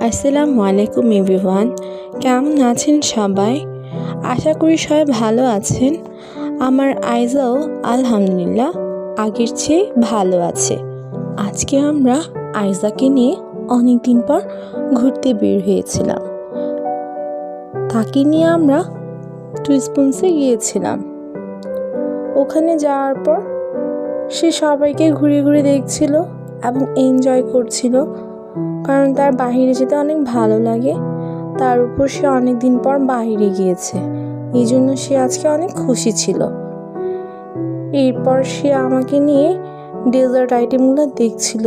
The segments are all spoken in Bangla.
আসসালামু আলাইকুম এভরিওয়ান, কেমন আছেন সবাই? আশা করি সবাই ভালো আছেন। আমার আইজাও আলহামদুলিল্লাহ আগের চেয়ে ভালো আছে। আজকে আমরা আইজাকে নিয়ে অনেক দিন পর ঘুরতে বের হয়েছিলাম। তাকে নিয়ে আমরা টুইস্পুন্সে গিয়েছিলাম। ওখানে যাওয়ার পর সে সবাইকে ঘুরে ঘুরে দেখছিল এবং এনজয় করছিল, কারণ তার বাইরে যেতে অনেক ভালো লাগে। তার উপর সে অনেক দিন পর বাইরে গিয়েছে, এই জন্য সে আজকে অনেক খুশি ছিল। এরপর সে আমাকে নিয়ে ডেজার্ট আইটেমগুলো দেখছিল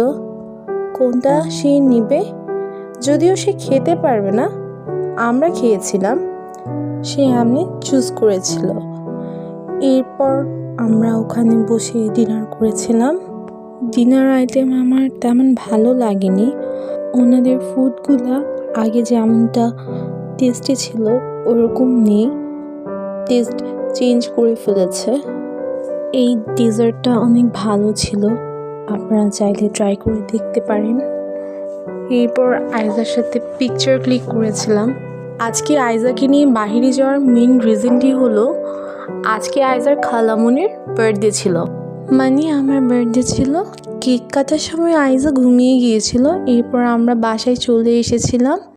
কোনটা সে নেবে। যদিও সে খেতে পারবে না, আমরা খেয়েছিলাম, সে এমনি চুজ করেছিল। এরপর আমরা ওখানে বসে ডিনার করেছিলাম। ডিনার আইটেম আমার তেমন ভালো লাগেনি। ওনাদের ফুডগুলা আগে যেমনটা টেস্টি ছিল ওরকম নেই, টেস্ট চেঞ্জ করে ফেলেছে। এই ডেজার্টটা অনেক ভালো ছিল, আপনারা চাইলে ট্রাই করে দেখতে পারেন। এরপর আইজার সাথে পিকচার ক্লিক করেছিলাম। আজকে আইজাকে নিয়ে বাহিরে যাওয়ার মেন রিজনটি হলো আজকে আইজার খালামুনির বার্থডে ছিল, মানে আমার বার্থডে ছিল। কেক কাটার সময় আইজা ঘুমিয়ে গিয়েছিল। এরপর আমরা বাসায় চলে এসেছিলাম।